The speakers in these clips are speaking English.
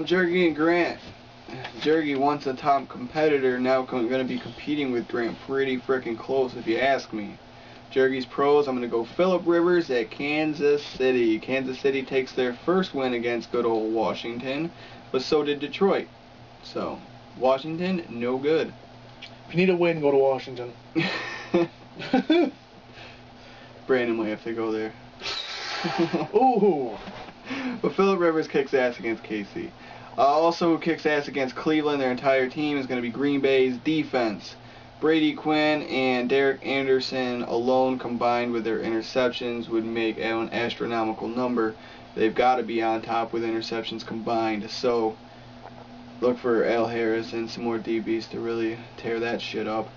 Jergy and Grant. Jergy, once a top competitor, now going to be competing with Grant pretty freaking close, if you ask me. Jergy's pros, I'm going to go Phillip Rivers at Kansas City. Kansas City takes their first win against good old Washington, but so did Detroit. So, Washington, no good. If you need a win, go to Washington. Brandon might have to go there. Ooh. But Phillip Rivers kicks ass against KC. Also who kicks ass against Cleveland, their entire team, is going to be Green Bay's defense. Brady Quinn and Derek Anderson alone combined with their interceptions would make an astronomical number. They've got to be on top with interceptions combined. So look for Al Harris and some more DBs to really tear that shit up.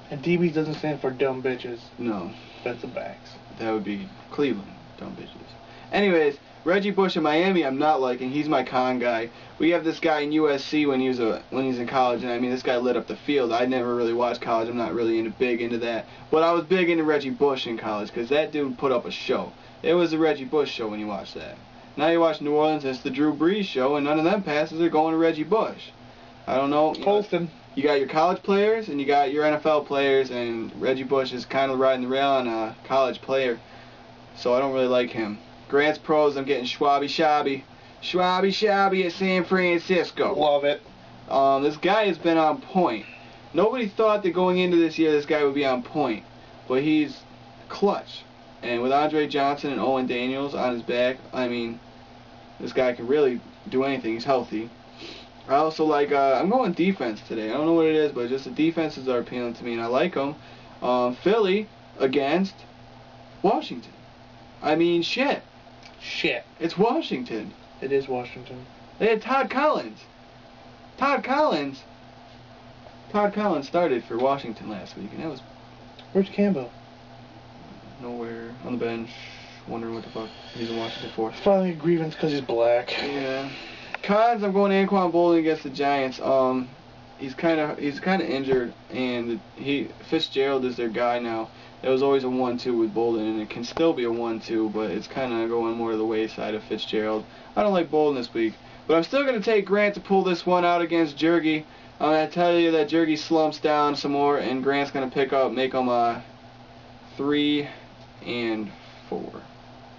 And DBs doesn't stand for dumb bitches. No. Defensive backs. That would be Cleveland, dumb bitches. Anyways, Reggie Bush in Miami, I'm not liking. He's my con guy. We have this guy in USC when he's in college, and I mean, this guy lit up the field. I never really watched college. I'm not really big into that. But I was big into Reggie Bush in college because that dude put up a show. It was the Reggie Bush show when you watch that. Now you watch New Orleans, it's the Drew Brees show, and none of them passes are going to Reggie Bush. I don't know. Colston. You got your college players and you got your NFL players, and Reggie Bush is kind of riding the rail on a college player. So I don't really like him. Grant's pros, I'm getting Schwabby Shabby. Schwabby Shabby at San Francisco. Love it. This guy has been on point. Nobody thought that going into this year this guy would be on point. But he's clutch. And with Andre Johnson and Owen Daniels on his back, I mean, this guy can really do anything. He's healthy. I also like, I'm going defense today. I don't know what it is, but just the defenses are appealing to me, and I like them. Philly against Washington. I mean, shit. Shit. It's Washington. It is Washington. They had Todd Collins. Todd Collins started for Washington last week, and that was... Where's Campbell? Nowhere. On the bench. Wondering what the fuck he's in Washington for. It's probably a grievance because he's black. Yeah. Cons, I'm going Anquan Boldin against the Giants. He's kind of injured, and Fitzgerald is their guy now. It was always a 1-2 with Boldin, and it can still be a 1-2, but it's kind of going more to the wayside of Fitzgerald. I don't like Boldin this week, but I'm still going to take Grant to pull this one out against Jergy. I'm going to tell you that Jergy slumps down some more, and Grant's going to make him 3-4. 3-4,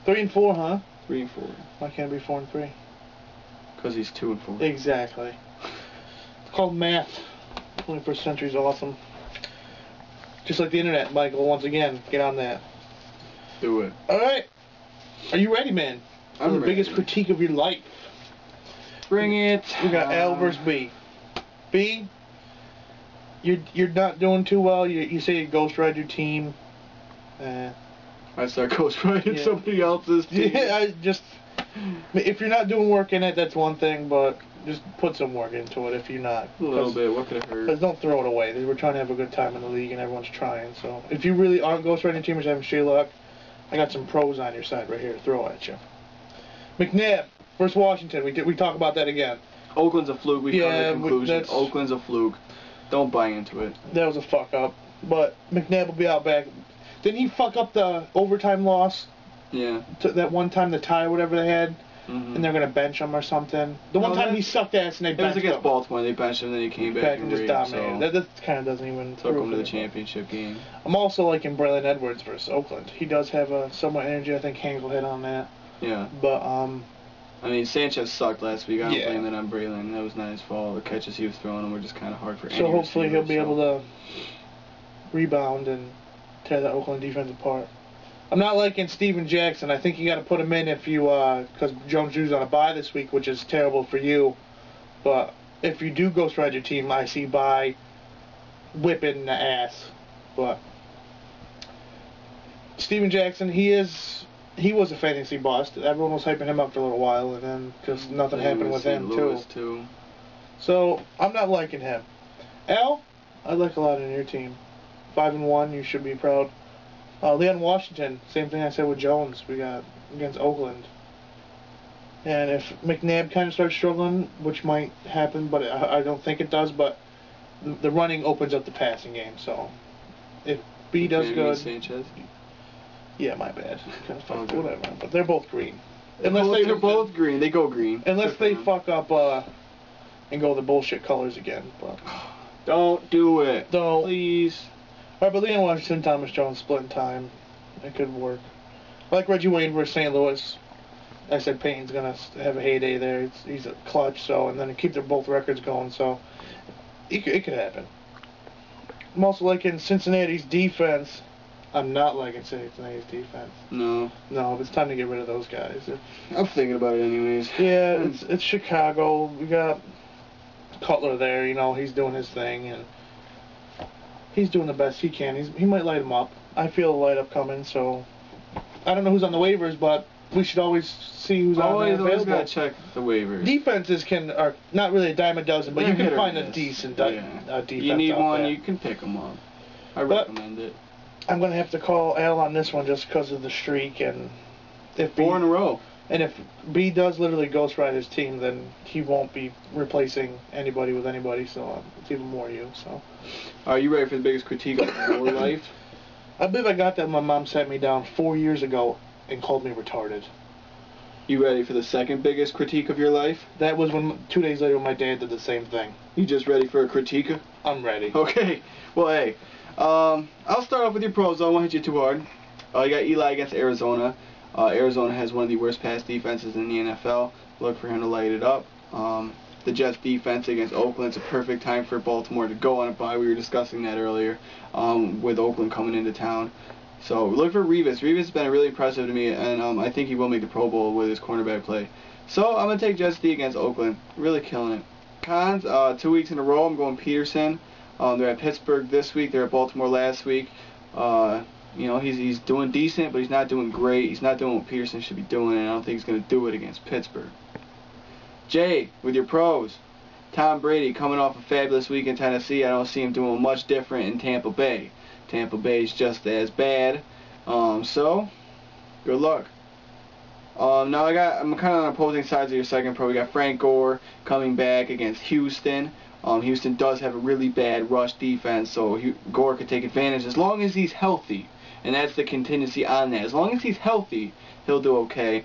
huh? 3-4. Why can't it be 4-3? Because he's 2-4. Exactly. It's called math. 21st century's awesome. Just like the internet, Michael, once again, get on that. Do it. Alright. Are you ready, man? I'm the ready. biggest critique of your life. Bring it. We got L versus B. B, you're not doing too well. You say you ghostwrite your team. I start ghostwriting somebody else's team. Yeah, if you're not doing work in it, that's one thing, but just put some work into it if you're not. A little bit. What could it hurt? Because don't throw it away. We're trying to have a good time in the league, and everyone's trying. So if you really aren't ghostwriting team or having shitty luck, I got some pros on your side right here to throw at you. McNabb versus Washington. We talk about that again. Oakland's a fluke. We come to the conclusion. Oakland's a fluke. Don't buy into it. That was a fuck up. But McNabb will be out back. Didn't he fuck up the overtime loss? Yeah. That one time, the tie, whatever they had, and they're going to bench him or something. The one time he sucked ass and they benched him. It was against Baltimore. They benched him, and then he came back and just raved, dominated. so That kind of doesn't even took him to the championship game. I'm also liking Braylon Edwards versus Oakland. He does have somewhat energy. I think Hank will hit on that. Yeah. But, I mean, Sanchez sucked last week. I don't blame that on Braylon. That was not his fault. The catches he was throwing them were just kind of hard for any So hopefully receiver, he'll be able to rebound and tear that Oakland defense apart. I'm not liking Steven Jackson. I think you got to put him in if you, because Jones Drew's on a bye this week, which is terrible for you. But if you do ghostwrite your team, I see bye whipping the ass. But Steven Jackson, he was a fantasy bust. Everyone was hyping him up for a little while, and then just nothing happened with him too. So I'm not liking him. Al, I like a lot in your team. 5-1, you should be proud. Leon Washington, same thing I said with Jones. We got against Oakland. And if McNabb kind of starts struggling, which might happen, but I don't think it does, but the running opens up the passing game. So if B does good... Sanchez? Yeah, my bad. Whatever. But they're both green. They're both green. They go green. Unless they fuck up and go the bullshit colors again. But don't do it. Don't. Please. Alright, but Leon Washington, Thomas Jones, splitting time. It could work. Like Reggie Wayne versus St. Louis. I said Payne's going to have a heyday there. He's a clutch, so, and then keep their both records going, so it could happen. I'm also liking Cincinnati's defense. I'm not liking Cincinnati's defense. No. No, it's time to get rid of those guys. I'm thinking about it anyways. Yeah, it's Chicago. We got Cutler there, you know, he's doing his thing, and he's doing the best he can. He might light him up. I feel a light up coming, so I don't know who's on the waivers, but we should always see who's on there available. Always gotta check the waivers. Defenses are not really a dime a dozen, but you can find a decent defense. You need one, there. you can pick them up. I recommend it. I'm gonna have to call Al on this one just because of the streak, and if 4 in a row. And if B does literally ghost ride his team, then he won't be replacing anybody with anybody. So it's even more you. So. Are you ready for the biggest critique of your life? I believe I got that when my mom sat me down 4 years ago and called me retarded. You ready for the second biggest critique of your life? That was 2 days later when my dad did the same thing. You just ready for a critique? I'm ready. Okay. Well, hey. I'll start off with your pros. I won't hit you too hard. You got Eli against Arizona. Arizona has one of the worst pass defenses in the NFL. Look for him to light it up. The Jets defense against Oakland, it's a perfect time for Baltimore to go on a bye. We were discussing that earlier with Oakland coming into town. So look for Revis. Revis has been really impressive to me, and I think he will make the Pro Bowl with his cornerback play. So I'm going to take Jets D against Oakland. Really killing it. Cons, 2 weeks in a row, I'm going Peterson. They're at Pittsburgh this week. They're at Baltimore last week. You know, he's doing decent, but he's not doing great. He's not doing what Peterson should be doing, and I don't think he's going to do it against Pittsburgh. Jay, with your pros. Tom Brady coming off a fabulous week in Tennessee. I don't see him doing much different in Tampa Bay. Tampa Bay is just as bad. So, good luck. Now I'm kind of on opposing sides of your second pro. We got Frank Gore coming back against Houston. Houston does have a really bad rush defense, so Gore could take advantage as long as he's healthy. And that's the contingency on that. As long as he's healthy, he'll do okay.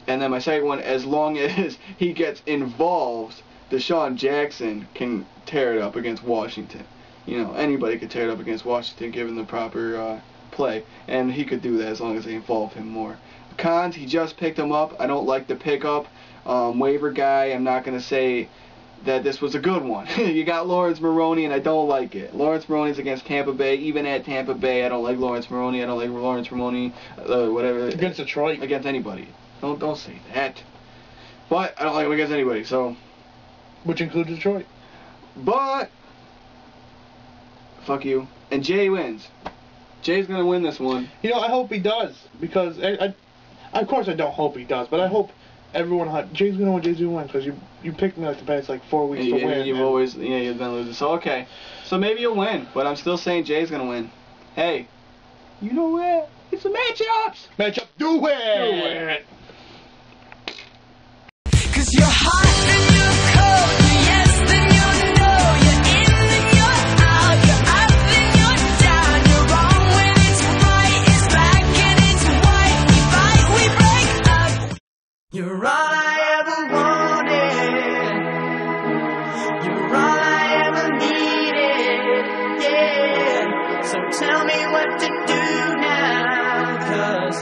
And then my second one, as long as he gets involved, Deshaun Jackson can tear it up against Washington. You know, anybody could tear it up against Washington given the proper play. And he could do that as long as they involve him more. Cons, he just picked him up. I don't like the pickup. Waiver guy, I'm not going to say that this was a good one. You got Lawrence Maroney, and I don't like it. Lawrence Maroney's against Tampa Bay. Even at Tampa Bay, I don't like Lawrence Maroney. I don't like Lawrence Maroney, whatever. Against Detroit. Against anybody. Don't say that. But I don't like him against anybody, so. Which includes Detroit. But fuck you. And Jay wins. Jay's gonna win this one. You know, I hope he does, because of course I don't hope he does, but I hope everyone Jay's gonna win. Jay's gonna win, because you picked me like the past 4 weeks to win. You've always you've been losing. So okay, so maybe you'll win, but I'm still saying Jay's gonna win. Hey, you know what? It's the matchups. Matchup, do it. 'Cause you're hot and you're cold, you're yes then you're no, you're in then you're out, you're up then you're down, you're wrong when it's right, it's black and it's white, we fight, we break up. You're all I ever wanted, you're all I ever needed, yeah. So tell me what to do now, 'cause